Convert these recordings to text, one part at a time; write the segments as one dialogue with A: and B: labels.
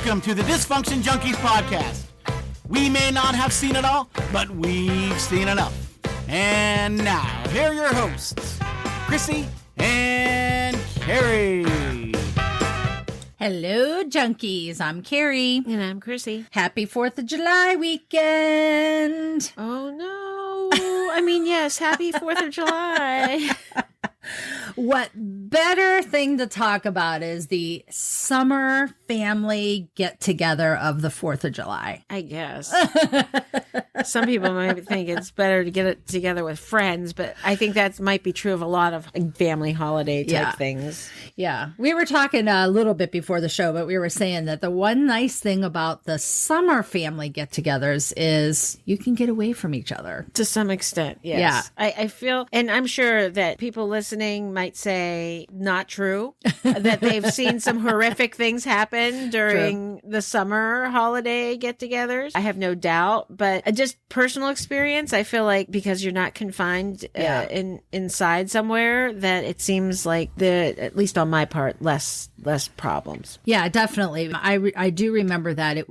A: Welcome to the Dysfunction Junkies podcast. We may not have seen it all, but we've seen enough. And now, here are your hosts, Chrissy and Carrie.
B: Hello, junkies. I'm Carrie.
C: And I'm Chrissy.
B: Happy 4th of July weekend.
C: Oh, no. I mean, yes, happy 4th of July.
B: What better thing to talk about is the summer family get-together of the 4th of July.
C: I guess. Some people might think it's better to get it together with friends, but I think that might be true of a lot of family holiday type things.
B: Yeah. We were talking a little bit before the show, but we were saying that the one nice thing about the summer family get-togethers is you can get away from each other.
C: To some extent, yes. Yeah. I feel, and I'm sure that people listening might say not true, that they've seen some horrific things happen during the summer holiday get-togethers. I have no doubt, but just personal experience, I feel like because you're not confined inside somewhere, that it seems like at least on my part, less problems.
B: Yeah, definitely. I do remember that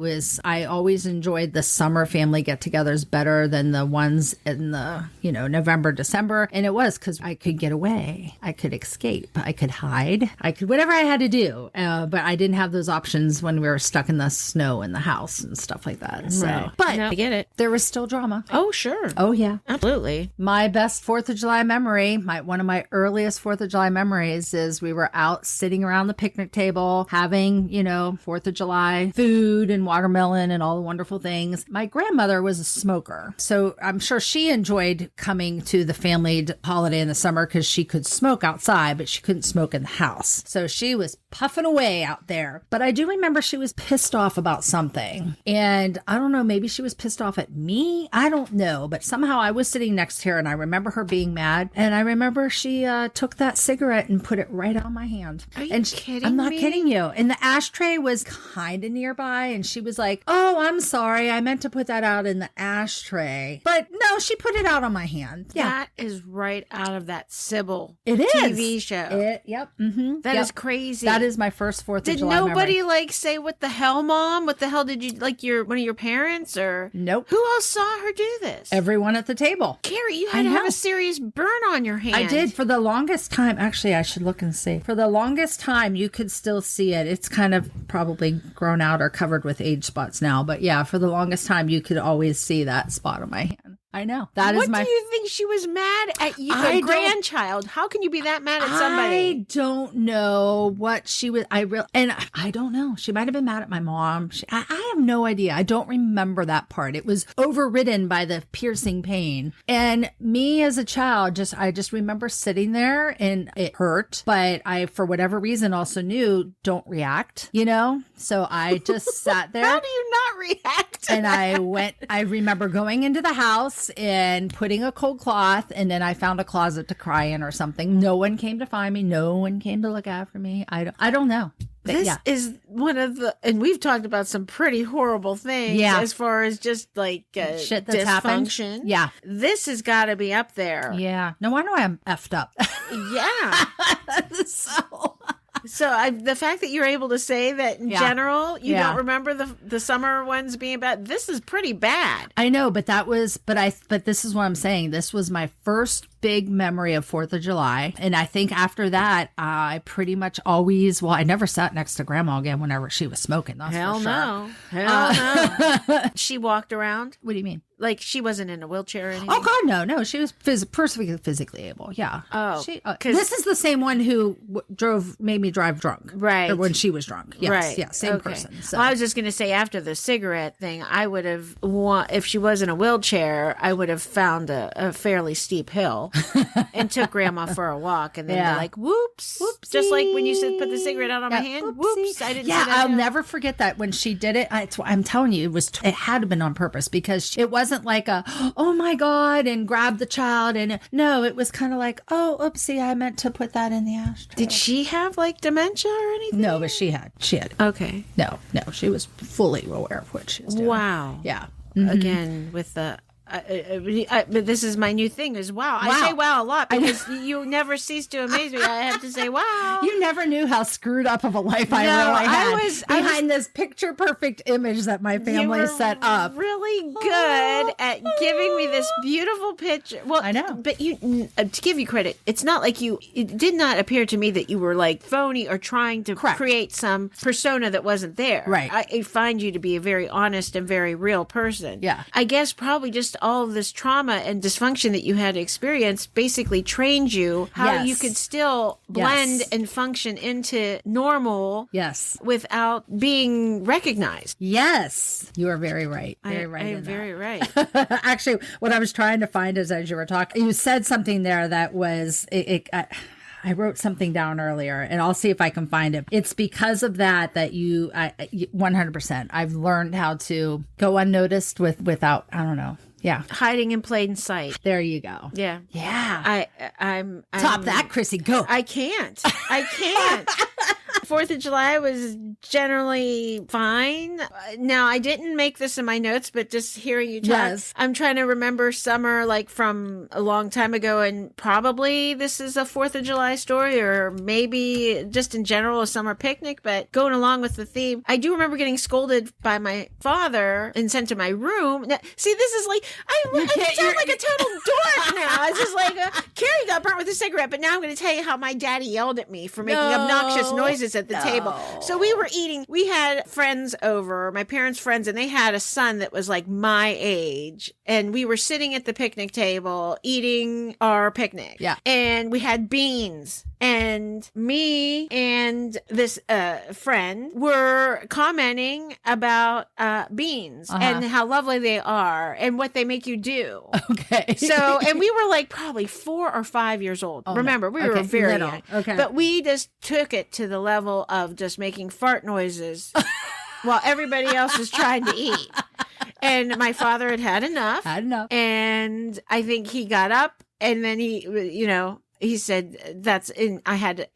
B: I always enjoyed the summer family get-togethers better than the ones in the, November, December. And it was because I could get away. I could escape. I could hide. I could, whatever I had to do. But I didn't have those options when we were stuck in the snow in the house and stuff like that. So,
C: right.
B: But
C: no, I get it.
B: There was still drama.
C: Oh, sure.
B: Oh, yeah.
C: Absolutely.
B: My best 4th of July memory, one of my earliest 4th of July memories is we were out sitting around the picnic table having, 4th of July food and watermelon and all the wonderful things. My grandmother was a smoker, so I'm sure she enjoyed coming to the family holiday in the summer because she could smoke outside, but she couldn't smoke in the house. So she was puffing away out there. But I do remember she was pissed off about something. And I don't know, maybe she was pissed off at me. I don't know. But somehow I was sitting next to her and I remember her being mad. And I remember she took that cigarette and put it right on my hand.
C: Are you kidding me?
B: I'm not kidding you. And the ashtray was kind of nearby. And she was like, "Oh, I'm sorry. I meant to put that out in the ashtray." But no, she put it out on my hand. Yeah.
C: That is right out of that Sybil
B: TV
C: show.
B: Yep. Mm-hmm.
C: That is crazy.
B: That is my first 4th of July
C: Did nobody
B: memory.
C: say, "What the hell, Mom? What the hell did you, one of your parents or?"
B: Nope.
C: Who else saw her do this?
B: Everyone at the table.
C: Carrie, you had to have a serious burn on your hand.
B: I did for the longest time. Actually, I should look and see. For the longest time, you could still see it. It's kind of probably grown out or covered with age spots now. But yeah, for the longest time, you could always see that spot on my hand. I know.
C: What do you think she was mad at you? A grandchild. How can you be that mad at somebody?
B: I don't know what she was. I don't know. She might have been mad at my mom. I have no idea. I don't remember that part. It was overridden by the piercing pain. And me as a child, I just remember sitting there and it hurt. But I, for whatever reason, also knew don't react, So I just sat there.
C: How do you not react?
B: And I remember going into the house and putting a cold cloth, and then I found a closet to cry in or something. No one came to find me. No one came to look after me. I don't know. But
C: this is one of and we've talked about some pretty horrible things as far as just like
B: shit that's
C: dysfunction.
B: Happened. Yeah.
C: This has got to be up there.
B: Yeah. No wonder I'm effed up.
C: Yeah. So the fact that you're able to say that in general, you don't remember the summer ones being bad. This is pretty bad.
B: I know, but this is what I'm saying. This was my first big memory of 4th of July. And I think after that, I pretty much always, I never sat next to grandma again whenever she was smoking. That's
C: Hell
B: for sure.
C: no. Hell no. She walked around?
B: What do you mean?
C: Like she wasn't in a wheelchair or anything?
B: Oh, God, no. She was perfectly physically able. Yeah.
C: Oh.
B: This is the same one who made me drive drunk.
C: Right.
B: Or when she was drunk. Yes.
C: Right.
B: Yeah, same person. So.
C: Well, I was just going to say after the cigarette thing, I would have, if she was in a wheelchair, I would have found a fairly steep hill and took grandma for a walk and then be like, whoops. Whoopsie. Just like when you said put the cigarette out on my hand. Whoopsie. Whoops. I didn't see that.
B: I'll never forget that when she did it. I'm telling you, it had to have been on purpose because it wasn't like oh my God, and grab the child. And no, it was kind of like, oh, oopsie, I meant to put that in the ashtray.
C: Did she have like dementia or anything?
B: No, but she had.
C: Okay.
B: No, she was fully aware of what she was doing.
C: Wow.
B: Yeah.
C: Mm-hmm. Again, with the but this is my new thing is wow. I say wow a lot because you never cease to amaze me. I have to say wow.
B: You never knew how screwed up of a life I really had behind this picture perfect image that my family set up.
C: Really good at giving me this beautiful picture. Well,
B: I know.
C: But you, to give you credit, it's not like it did not appear to me that you were like phony or trying to create some persona that wasn't there.
B: Right.
C: I find you to be a very honest and very real person.
B: Yeah.
C: I guess probably just all of this trauma and dysfunction that you had experienced basically trained you how you could still blend and function into normal without being recognized.
B: Yes. You are very right. Very right.
C: I am very right.
B: Actually, what I was trying to find is as you were talking, you said something there that was I wrote something down earlier and I'll see if I can find it. It's because of that you 100%. I've learned how to go unnoticed without, I don't know. Yeah.
C: Hiding in plain sight.
B: There you go.
C: Yeah.
B: Yeah.
C: I'm
B: Top that, Chrissy. Go.
C: I can't. 4th of July was generally fine. Now, I didn't make this in my notes, but just hearing you talk, I'm trying to remember summer like from a long time ago, and probably this is a 4th of July story, or maybe just in general a summer picnic, but going along with the theme, I do remember getting scolded by my father and sent to my room. Now, see, this is like, I sound like a total dork now. It's just like, Carrie got burnt with a cigarette, but now I'm going to tell you how my daddy yelled at me for making obnoxious noises at the table. So we were eating, we had friends over, my parents' friends, and they had a son that was like my age. And we were sitting at the picnic table eating our picnic.
B: Yeah.
C: And we had beans. And me and this friend were commenting about beans and how lovely they are and what they make you do.
B: Okay.
C: So, and we were like probably 4 or 5 years old. Remember, we were very young.
B: Okay.
C: But we just took it to the level of just making fart noises while everybody else was trying to eat. And my father had enough. And I think he got up and then he said, that's in, I had,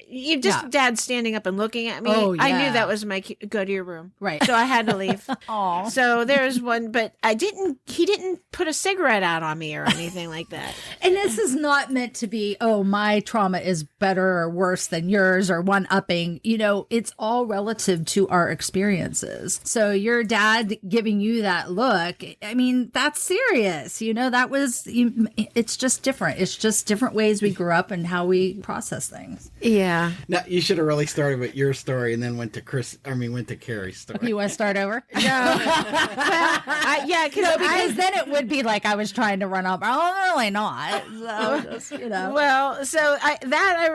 C: dad standing up and looking at me.
B: Oh, yeah.
C: I knew that was my, go to your room.
B: Right.
C: So I had to leave.
B: Aw.
C: So there's one, but he didn't put a cigarette out on me or anything like that.
B: And this is not meant to be, my trauma is better or worse than yours or one-upping. It's all relative to our experiences. So your dad giving you that look, I mean, that's serious. That was, it's just different. It's just different ways we grew up and how we process things.
C: Yeah.
A: Now, you should have really started with your story and then went to Carrie's story.
B: You want to start over?
C: No.
B: Because then it would be like I was trying to run up. Oh, really not. So just,
C: Well, so I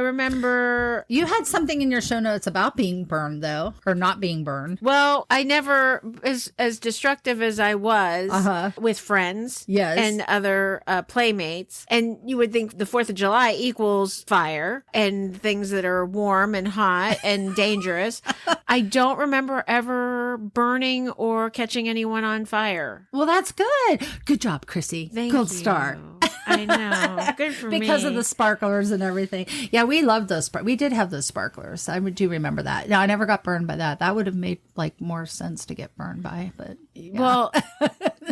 C: remember.
B: You had something in your show notes about being burned, though, or not being burned.
C: Well, I never, as destructive as I was with friends and other playmates, and you would think the 4th of July equals fire and things that are warm and hot and dangerous. I don't remember ever burning or catching anyone on fire.
B: Well, that's good. Good job, Chrissy. Gold star.
C: I know. Good for me.
B: Because of the sparklers and everything. Yeah, we loved those. We did have those sparklers. I do remember that. No, I never got burned by that. That would have made more sense to get burned by. But
C: well,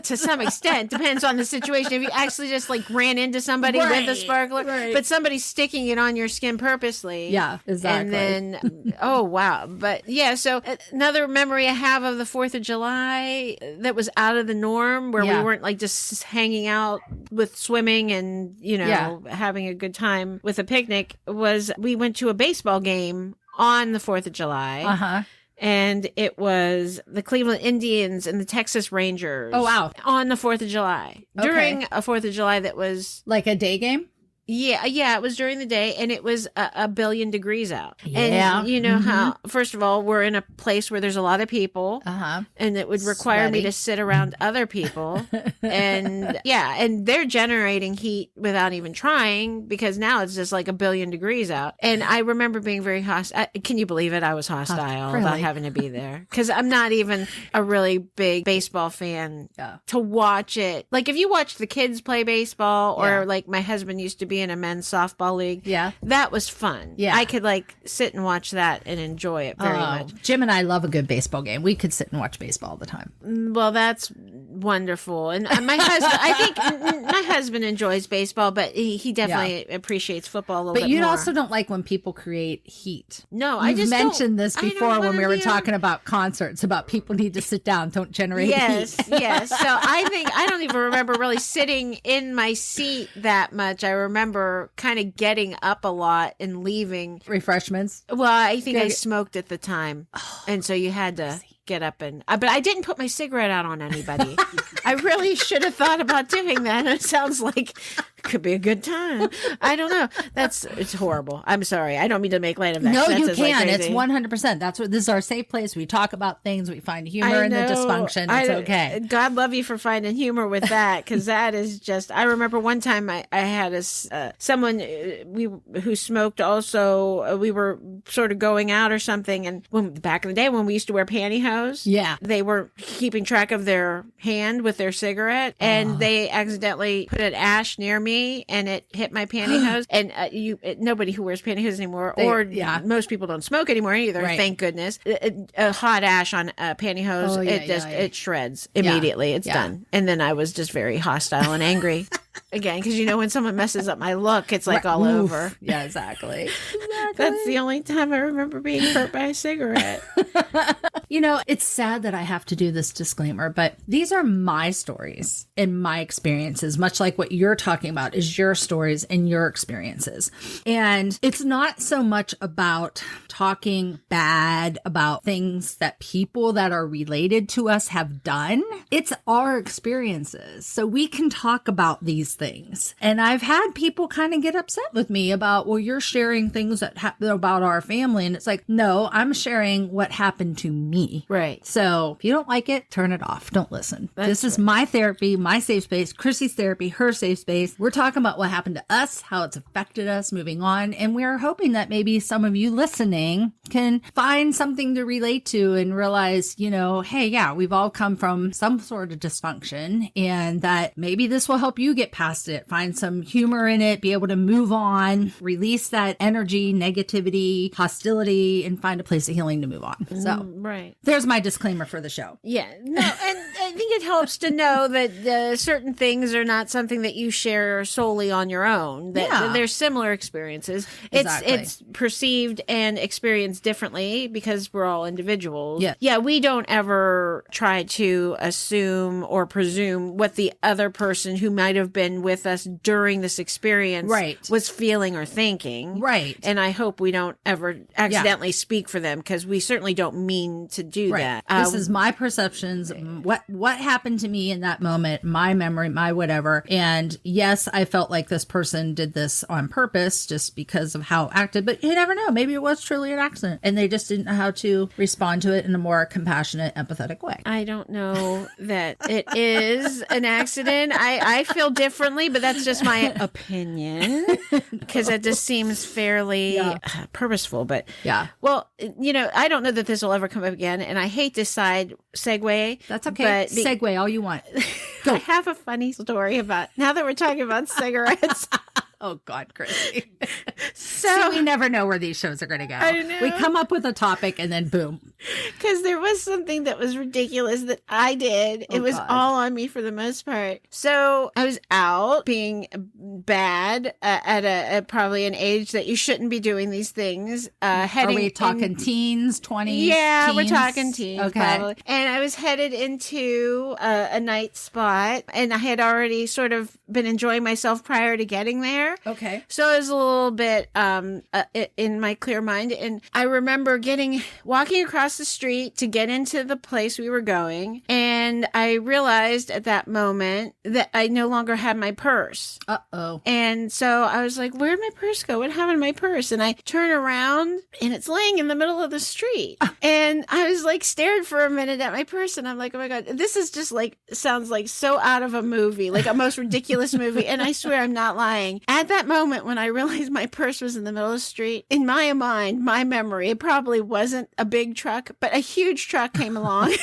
C: to some extent, depends on the situation. If you actually just ran into somebody with a sparkler, but somebody's sticking it on your skin purposely.
B: Yeah, exactly.
C: And then, oh wow. But yeah, so another memory I have of the 4th of July that was out of the norm, where we weren't just hanging out with swimming and having a good time with a picnic, was we went to a baseball game on the 4th of July. And it was the Cleveland Indians and the Texas Rangers.
B: Oh, wow.
C: On the 4th of July. During a 4th of July that was
B: like a day game?
C: Yeah, it was during the day, and it was a billion degrees out.
B: Yeah.
C: And you know how, first of all, we're in a place where there's a lot of people, and it would require me to sit around other people. And and they're generating heat without even trying, because now it's just like a billion degrees out. And I remember being very hostile. Can you believe it? I was hostile about having to be there, because I'm not even a really big baseball fan to watch it. Like if you watch the kids play baseball, or like my husband used to be in a men's softball league. Yeah. That was fun. Yeah. I could sit and watch that and enjoy it very much.
B: Jim and I love a good baseball game. We could sit and watch baseball all the time.
C: Well, that's wonderful. And my husband, I think my husband enjoys baseball, but he definitely appreciates football a little bit more.
B: But you also don't like when people create heat.
C: No,
B: I just mentioned this before when we were talking about concerts, about people need to sit down, don't generate heat.
C: Yes. So I don't even remember really sitting in my seat that much. I remember kind of getting up a lot and leaving.
B: Refreshments?
C: Well, I think I smoked at the time. And so you had to get up and but I didn't put my cigarette out on anybody. I really should have thought about doing that. It sounds like it could be a good time. I don't know. It's horrible. I'm sorry. I don't mean to make light of that.
B: No, you can. It's 100%. That's what this is, our safe place. We talk about things. We find humor in the dysfunction. It's okay.
C: God love you for finding humor with that, because that is just. I remember one time I had someone who smoked also. We were sort of going out or something, and back in the day when we used to wear pantyhose, they were keeping track of their hand with their cigarette, and they accidentally put an ash near me, and it hit my pantyhose. And nobody who wears pantyhose anymore, most people don't smoke anymore either. Right. Thank goodness. A hot ash on a pantyhose, it shreds immediately. It's done. And then I was just very hostile and angry. Again, because when someone messes up my look, it's like all over.
B: Yeah, exactly.
C: That's the only time I remember being hurt by a cigarette.
B: It's sad that I have to do this disclaimer, but these are my stories and my experiences, much like what you're talking about is your stories and your experiences. And it's not so much about talking bad about things that people that are related to us have done. It's our experiences. So we can talk about these things. And I've had people kind of get upset with me about, well, you're sharing things that happen about our family. And it's like, no, I'm sharing what happened to me.
C: Right.
B: So if you don't like it, turn it off. Don't listen. This is my therapy, my safe space, Chrissy's therapy, her safe space. We're talking about what happened to us, how it's affected us moving on. And we're hoping that maybe some of you listening can find something to relate to and realize, hey, yeah, we've all come from some sort of dysfunction, and that maybe this will help you get past it, find some humor in it, be able to move on, release that energy, negativity, hostility, and find a place of healing to move on. So
C: right.
B: There's my disclaimer for the show.
C: Yeah. No, and I think it helps to know that certain things are not something that you share solely on your own, that there's similar experiences.
B: Exactly.
C: It's perceived and experienced differently because we're all individuals.
B: Yeah.
C: Yeah, we don't ever try to assume or presume what the other person who might have been with us during this experience was feeling or thinking.
B: Right.
C: And I hope we don't ever accidentally speak for them, because we certainly don't mean to do that.
B: This is my perceptions, what happened to me in that moment, my memory, my whatever. And yes, I felt like this person did this on purpose just because of how it acted, but you never know. Maybe it was truly an accident and they just didn't know how to respond to it in a more compassionate, empathetic way.
C: I don't know that it is an accident. I feel differently, but that's just my opinion, because it just seems fairly purposeful. But well, I don't know that this will ever come up again, and I hate this segue.
B: That's okay. But segue all you want.
C: Go. I have a funny story about, now that we're talking about cigarettes.
B: Oh, God, Chrissy.
C: So
B: we never know where these shows are going to go.
C: I know.
B: We come up with a topic and then boom.
C: Because there was something that was ridiculous that I did. It was all on me for the most part. So I was out being bad at probably an age that you shouldn't be doing these things. Are
B: we talking teens, 20s?
C: Yeah,
B: teens?
C: We're talking teens.
B: Okay.
C: Probably. And I was headed into a night spot, and I had already sort of been enjoying myself prior to getting there.
B: Okay.
C: So I was a little bit in my clear mind, and I remember walking across the street to get into the place we were going, and I realized at that moment that I no longer had my purse.
B: Uh-oh.
C: And so I was like, where'd my purse go? What happened to my purse? And I turn around, and it's laying in the middle of the street. And I was like, stared for a minute at my purse, and I'm like, oh my God, this is just sounds like so out of a movie, like a most ridiculous movie. And I swear I'm not lying. At that moment, when I realized my purse was in the middle of the street, in my mind, my memory, it probably wasn't a big truck, but a huge truck came along.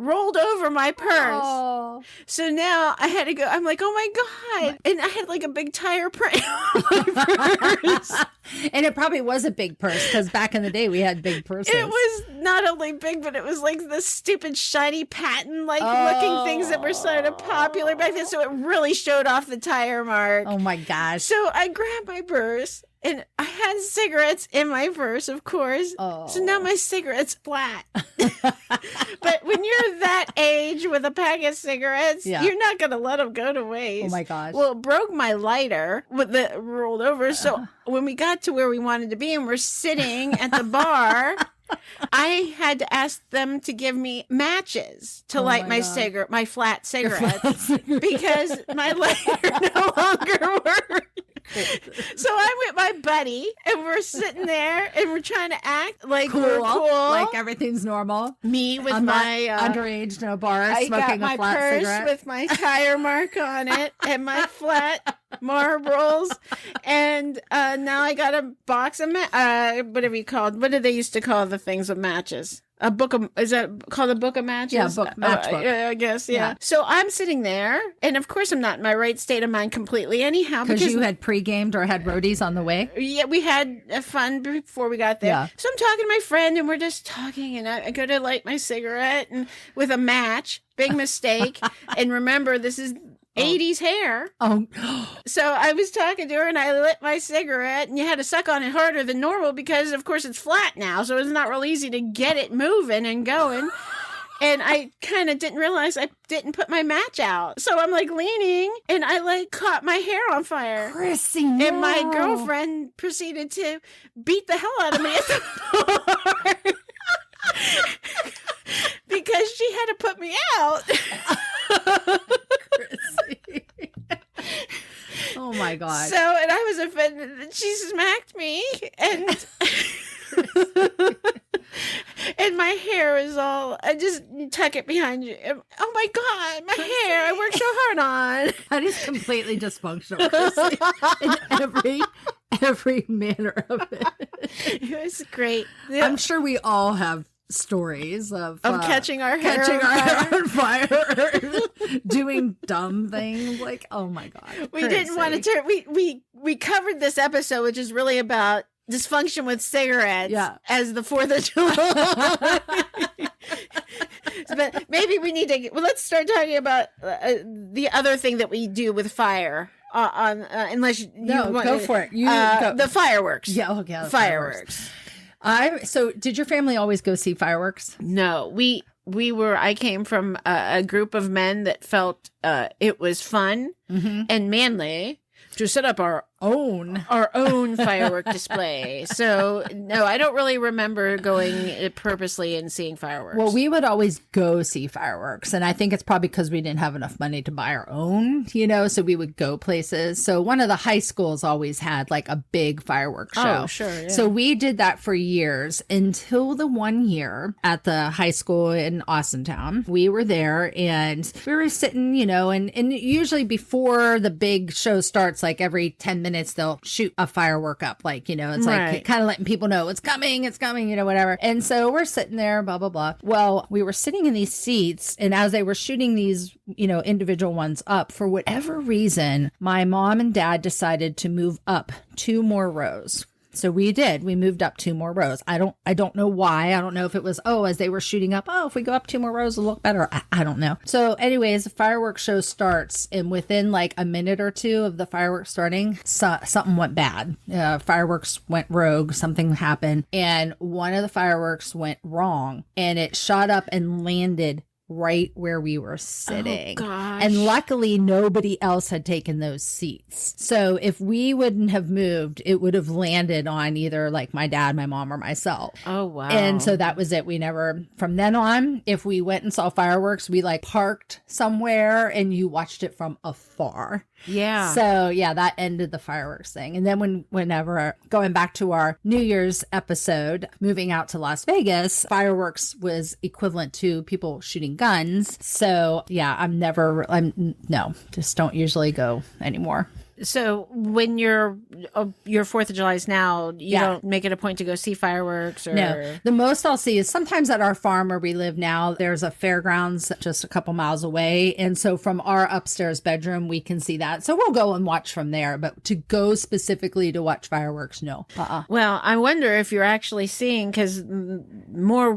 C: rolled over my purse.
B: Oh.
C: So now I had to go. I'm like, oh my God. And I had like a big tire print on my purse.
B: And it probably was a big purse because back in the day we had big purses.
C: It was not only big, but it was like the stupid shiny patent looking things that were sort of popular back then. So it really showed off the tire mark.
B: Oh my gosh.
C: So I grabbed my purse and I had cigarettes in my purse, of course.
B: Oh.
C: So now my cigarette's flat. But when you're that age with a pack of cigarettes, you're not going to let them go to waste.
B: Oh my gosh.
C: Well, it broke my lighter with the rolled over. So when we got to where we wanted to be and we're sitting at the bar, I had to ask them to give me matches to light my flat cigarettes because my lighter no longer worked. So I'm with my buddy and we're sitting there and we're trying to act like we're cool.
B: Like everything's normal.
C: Me with
B: I'm
C: my
B: not underage in a bar
C: I
B: smoking
C: got my
B: a flat
C: purse
B: cigarette.
C: with my tire mark on it and my flat marbles. And now I got a box of whatever you call it. What did they used to call the things with matches? A book of, is that called a book of matches?
B: Yeah, matchbook.
C: I guess, yeah. So I'm sitting there, and of course I'm not in my right state of mind completely anyhow.
B: Because you had pre-gamed or had roadies on the way?
C: Yeah, we had fun before we got there.
B: Yeah.
C: So I'm talking to my friend, and we're just talking, and I go to light my cigarette and with a match. Big mistake. And remember, this is 80s hair.
B: Oh.
C: So I was talking to her and I lit my cigarette and you had to suck on it harder than normal because of course it's flat now. So it's not real easy to get it moving and going. And I kind of didn't realize I didn't put my match out. So I'm like leaning and I like caught my hair on fire.
B: Chrissy, no.
C: And my girlfriend proceeded to beat the hell out of me at the bar. Because she had to put me out.
B: Chrissy. Oh my God.
C: So, and I was offended that she smacked me and and my hair is all, I just tuck it behind you. Oh my God, my hair, I worked so hard on.
B: That is completely dysfunctional, Chrissy, in every manner of it.
C: It was great.
B: I'm sure we all have stories of
C: catching our hair
B: on fire, doing dumb things like, oh my God.
C: We didn't want to turn, we covered this episode, which is really about dysfunction with cigarettes as the 4th of July. But maybe we need to, let's start talking about the other thing that we do with fire. Unless you want
B: go for it. Go.
C: The fireworks.
B: Yeah, okay.
C: Fireworks.
B: So did your family always go see fireworks?
C: No, I came from a group of men that felt it was fun and manly to set up our own firework display. So no, I don't really remember going purposely and seeing fireworks.
B: Well, we would always go see fireworks, and I think it's probably because we didn't have enough money to buy our own, so we would go places. So one of the high schools always had like a big fireworks show.
C: Oh, sure. Yeah.
B: So we did that for years until the one year at the high school in Austintown. We were there and we were sitting, and usually before the big show starts, like every 10 minutes, they'll shoot a firework up. Like, it's like kind of letting people know it's coming, whatever. And so we're sitting there, blah, blah, blah. Well, we were sitting in these seats, and as they were shooting these, individual ones up, for whatever reason, my mom and dad decided to move up 2 more rows. So we did. We moved up 2 more rows. I don't know why. I don't know if it was, as they were shooting up, if we go up 2 more rows, it'll look better. I don't know. So anyways, the fireworks show starts, and within like a minute or 2 of the fireworks starting, something went bad. Fireworks went rogue. Something happened. And one of the fireworks went wrong, and it shot up and landed right where we were sitting.
C: Oh, gosh.
B: And luckily nobody else had taken those seats. So if we wouldn't have moved, it would have landed on either like my dad, my mom, or myself.
C: Oh, wow.
B: And so that was it. We never, from then on, if we went and saw fireworks, we like parked somewhere and you watched it from afar.
C: Yeah.
B: So yeah, that ended the fireworks thing. And then whenever going back to our New Year's episode, moving out to Las Vegas, fireworks was equivalent to people shooting guns. So yeah, just don't usually go anymore.
C: So when your 4th of July's now, you don't make it a point to go see fireworks or...
B: No. The most I'll see is sometimes at our farm where we live now, there's a fairgrounds just a couple miles away. And so from our upstairs bedroom, we can see that. So we'll go and watch from there. But to go specifically to watch fireworks, no.
C: Well, I wonder if you're actually seeing, because more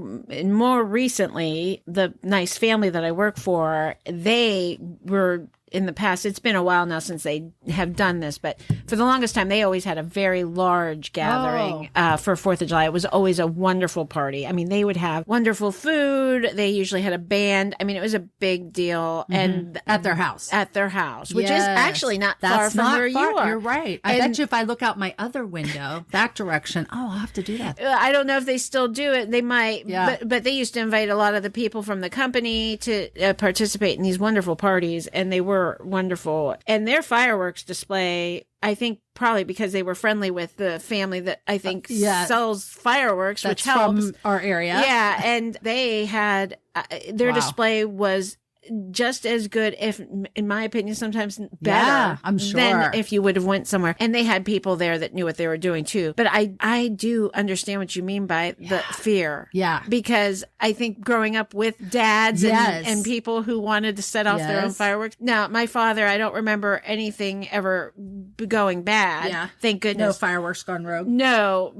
C: recently, the nice family that I work for, they were... in the past, it's been a while now since they have done this, but for the longest time, they always had a very large gathering for 4th of July. It was always a wonderful party. I mean, they would have wonderful food. They usually had a band. I mean, it was a big deal. And
B: at their house.
C: Which is actually not far from where you are.
B: You're right. I bet you if I look out my other window, that direction, I'll have to do that.
C: I don't know if they still do it. They might, but they used to invite a lot of the people from the company to participate in these wonderful parties, and they were wonderful. And their fireworks display, I think probably because they were friendly with the family that I think sells fireworks, which helps.
B: From our area.
C: Yeah. And they had, their display was just as good, if in my opinion, sometimes better
B: I'm sure,
C: than if you would have went somewhere. And they had people there that knew what they were doing too. But I do understand what you mean by the fear.
B: Yeah.
C: Because I think growing up with dads and people who wanted to set off their own fireworks. Now, my father, I don't remember anything ever going bad.
B: Yeah.
C: Thank goodness.
B: No fireworks gone rogue.
C: No.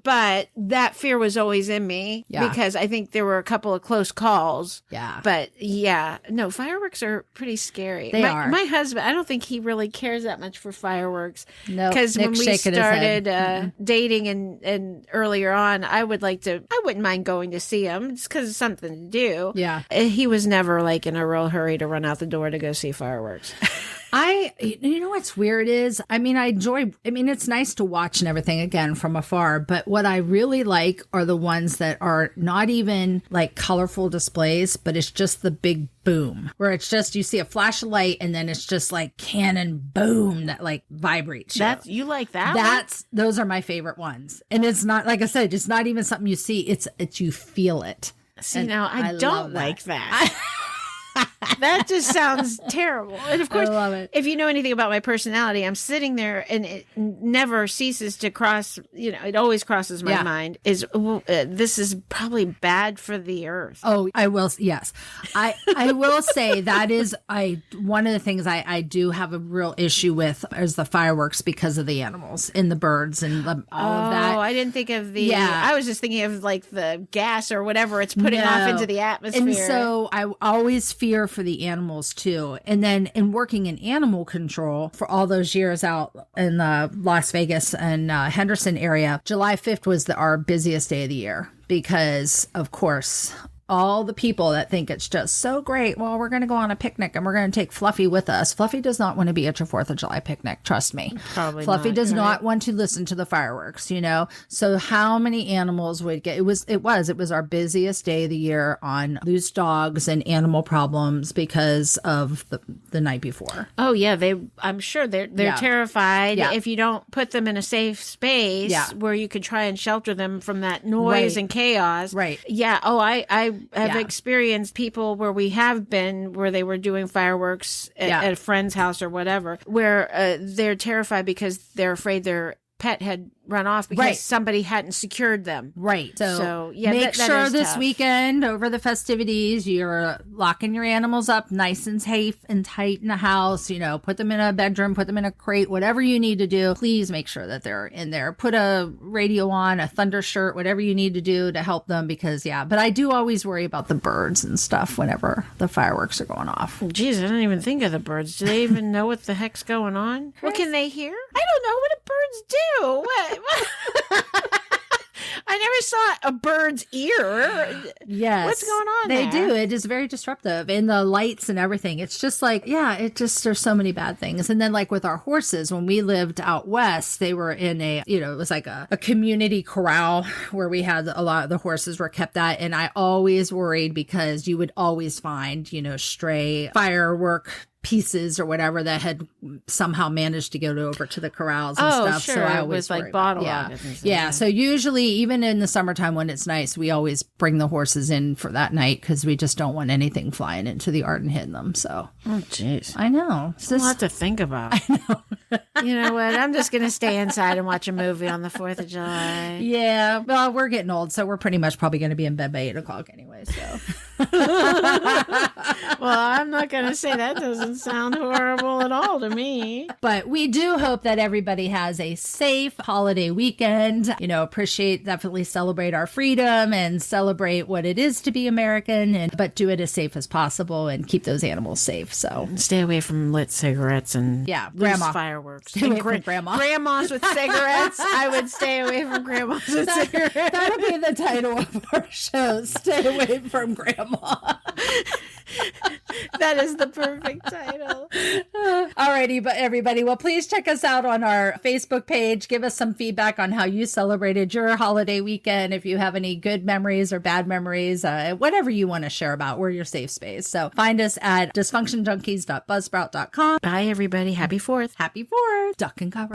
C: But that fear was always in me because I think there were a couple of close calls.
B: Yeah.
C: But no, fireworks are pretty scary.
B: They are.
C: My husband, I don't think he really cares that much for fireworks.
B: No,
C: because when we started dating and earlier on, I wouldn't mind going to see him just because it's something to do.
B: Yeah.
C: He was never like in a real hurry to run out the door to go see fireworks.
B: You know what's weird is, it's nice to watch and everything again from afar, but what I really like are the ones that are not even like colorful displays, but it's just the big boom, where it's just, you see a flash of light and then it's just like cannon boom that like vibrates.
C: You like that?
B: Those are my favorite ones. And it's not, like I said, it's not even something you see, it's you feel it.
C: See, and now I don't like that. That just sounds terrible. And of course,
B: I love it.
C: If you know anything about my personality, I'm sitting there and it never ceases to cross, it always crosses my mind is, this is probably bad for the earth.
B: Oh, I will. Yes. I will say that is, one of the things I do have a real issue with is the fireworks because of the animals and the birds and all of that.
C: Oh, I didn't think of I was just thinking of like the gas or whatever it's putting off into the atmosphere.
B: And so I always fear for the animals too. And then in working in animal control for all those years out in the Las Vegas and Henderson area, July 5th was our busiest day of the year because, of course, all the people that think it's just so great. Well, we're going to go on a picnic and we're going to take Fluffy with us. Fluffy does not want to be at your 4th of July picnic. Trust me.
C: Probably
B: Fluffy
C: not,
B: does not want to listen to the fireworks, So how many animals would get, it was our busiest day of the year on loose dogs and animal problems because of the night before.
C: Oh yeah. I'm sure they're terrified if you don't put them in a safe space where you could try and shelter them from that noise and chaos.
B: Right.
C: Yeah. Oh, I have experienced people where they were doing fireworks at a friend's house or whatever, where they're terrified because they're afraid their pet had run off because somebody hadn't secured them.
B: Right.
C: So
B: make
C: that
B: sure
C: is
B: this
C: tough.
B: weekend over the festivities, you're locking your animals up nice and safe and tight in the house, put them in a bedroom, put them in a crate, whatever you need to do. Please make sure that they're in there. Put a radio on, a thunder shirt, whatever you need to do to help them because, but I do always worry about the birds and stuff whenever the fireworks are going off.
C: Geez, I don't even think of the birds. Do they even know what the heck's going on? What can they hear? I don't know. What do birds do? What? I never saw a bird's ear.
B: Yes.
C: What's going on
B: They
C: there?
B: do. It is very disruptive. And the lights and everything. It's just like, there's so many bad things. And then like with our horses, when we lived out west, they were in it was like a community corral where we had a lot of the horses were kept at. And I always worried because you would always find, stray firework pieces or whatever that had somehow managed to get over to the corrals and stuff.
C: Sure.
B: So I
C: It
B: always
C: was like
B: worry about-
C: bottle
B: Yeah. So usually, even in the summertime when it's nice, we always bring the horses in for that night because we just don't want anything flying into the yard and hitting them. So,
C: oh, jeez.
B: I know. It's
C: A
B: just,
C: lot to think about. I know. You know what? I'm just going to stay inside and watch a movie on the 4th of July.
B: yeah. Well, we're getting old, so we're pretty much probably going to be in bed by 8 o'clock anyway. So,
C: Well, I'm not going to say that doesn't sound horrible at all to me.
B: but we do hope that everybody has a safe holiday weekend. You know, definitely celebrate our freedom and celebrate what it is to be American, but do it as safe as possible and keep those animals safe. So,
C: Stay away from lit cigarettes and
B: Yeah,
C: loose
B: grandma.
C: fireworks.
B: Stay away from grandma.
C: Grandmas with cigarettes. I would stay away from grandmas with cigarettes.
B: That'll be the title of our show. Stay away from grandma.
C: That is the perfect title.
B: Alrighty, but everybody, well, please check us out on our Facebook page. Give us some feedback on how you celebrated your holiday weekend. If you have any good memories or bad memories, whatever you want to share about, we're your safe space. So find us at dysfunctionjunkies.buzzsprout.com.
C: Bye, everybody. Happy 4th.
B: Happy 4th. Duck and cover.